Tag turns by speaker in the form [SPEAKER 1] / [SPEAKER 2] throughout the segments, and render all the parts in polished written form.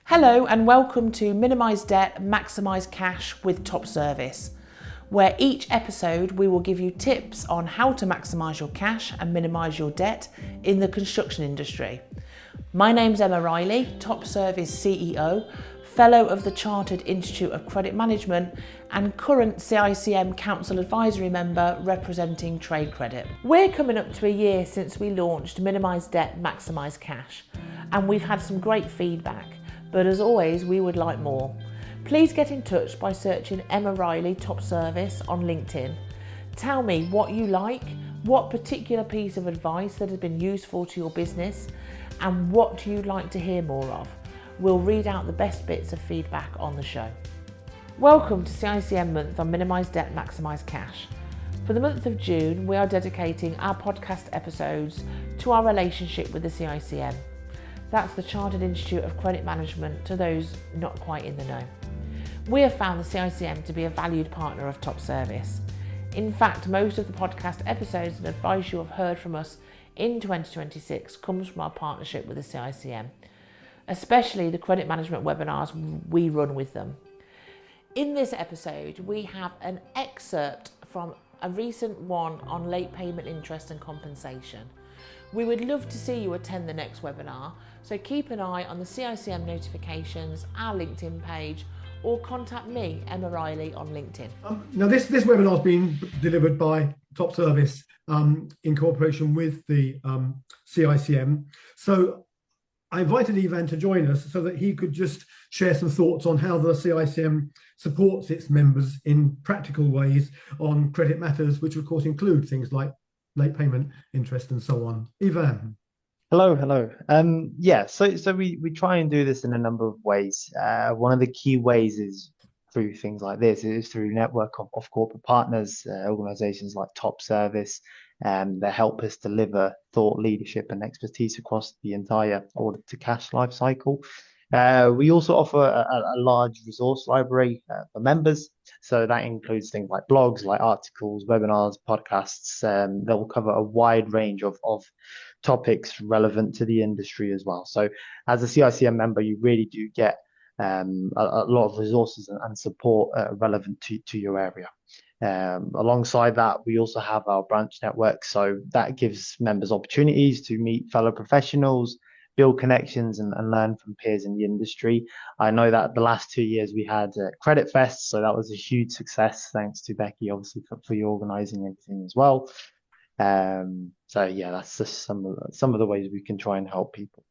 [SPEAKER 1] Hello and welcome to Minimise Debt, Maximise Cash with Top Service, where each episode we will give you tips on how to maximise your cash and minimise your debt in the construction industry. My name's Emma Reilly, Top Service CEO, Fellow of the Chartered Institute of Credit Management and current CICM Council Advisory Member representing trade credit. We're coming up to a year since we launched Minimise Debt, Maximise Cash, and we've had some great feedback. But as always, we would like more. Please get in touch by searching Emma Reilly Top Service on LinkedIn. Tell me what you like, what particular piece of advice that has been useful to your business, and what you'd like to hear more of. We'll read out the best bits of feedback on the show. Welcome to CICM month on Minimise Debt, Maximise Cash. For the month of June, we are dedicating our podcast episodes to our relationship with the CICM. That's the Chartered Institute of Credit Management to those not quite in the know. We have found the CICM to be a valued partner of Top Service. In fact, most of the podcast episodes and advice you have heard from us in 2026 comes from our partnership with the CICM, especially the credit management webinars we run with them. In this episode, we have an excerpt from a recent one on late payment interest and compensation. We would love to see you attend the next webinar, so keep an eye on the CICM notifications, our LinkedIn page, or contact me, Emma Reilly, on LinkedIn.
[SPEAKER 2] Now, this webinar is being delivered by Top Service in cooperation with the CICM. So I invited Ivan to join us so that he could just share some thoughts on how the CICM supports its members in practical ways on credit matters, which of course include things like late payment interest and so on. Ivan.
[SPEAKER 3] Hello. So we try and do this in a number of ways. One of the key ways is through things like this. It is through network of corporate partners, organizations like Top Service, that help us deliver thought leadership and expertise across the entire order to cash life cycle. We also offer a large resource library for members. So that includes things like blogs, like articles, webinars, podcasts. That will cover a wide range of topics relevant to the industry as well. So as a CICM member, you really do get a lot of resources and support relevant to your area. Alongside that, we also have our branch network. So that gives members opportunities to meet fellow professionals, build connections and learn from peers in the industry. I know that the last 2 years we had Credit Fest, so that was a huge success. Thanks to Becky, obviously, for you organising everything as well. So yeah, that's just some of the ways we can try and help people.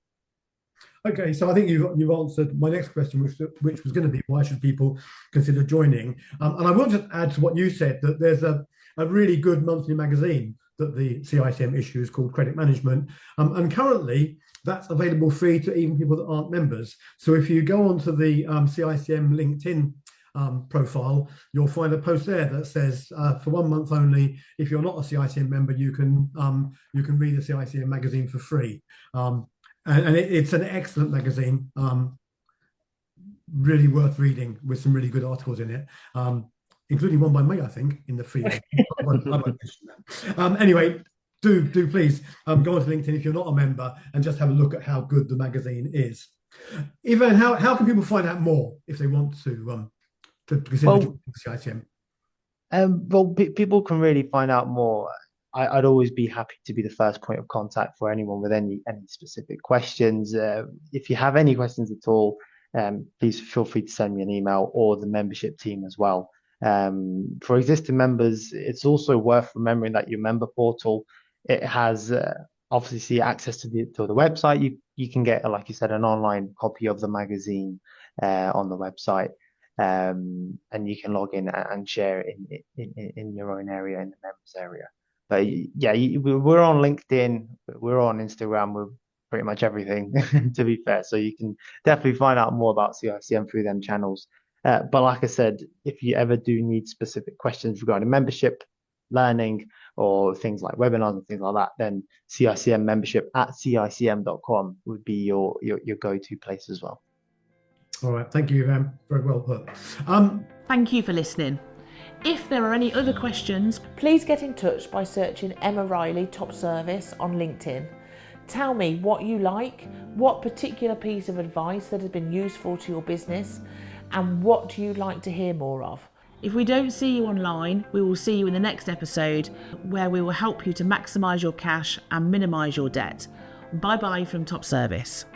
[SPEAKER 2] Okay, so I think you've answered my next question, which was going to be why should people consider joining? And I will just add to what you said that there's a really good monthly magazine that the CICM issues called Credit Management, and currently that's available free to even people that aren't members. So if you go onto the CICM LinkedIn profile, you'll find a post there that says for 1 month only, if you're not a CICM member, you can read the CICM magazine for free. And it's an excellent magazine, really worth reading, with some really good articles in it, including one by me, I think, in the feed. I won't mention that. Anyway, do please go onto LinkedIn if you're not a member and just have a look at how good the magazine is. Ivan, how can people find out more if they want to consider joining the CICM?
[SPEAKER 3] People can really find out more. I'd always be happy to be the first point of contact for anyone with any specific questions. If you have any questions at all, please feel free to send me an email or the membership team as well. For existing members, it's also worth remembering that your member portal, it has obviously access to the website. You can get, like you said, an online copy of the magazine on the website, and you can log in and share it in your own area, in the members area. But yeah, we're on LinkedIn, we're on Instagram, we're pretty much everything, to be fair. So you can definitely find out more about CICM through them channels. But like I said, if you ever do need specific questions regarding membership, learning, or things like webinars and things like that, then CICM membership at CICM.com would be your go-to place as well.
[SPEAKER 2] All right, thank you, Ivan. Very well put.
[SPEAKER 1] Thank you for listening. If there are any other questions, please get in touch by searching Emma Reilly Top Service on LinkedIn. Tell me what you like, what particular piece of advice that has been useful to your business, and what you'd like to hear more of. If we don't see you online, we will see you in the next episode where we will help you to maximise your cash and minimise your debt. Bye bye from Top Service.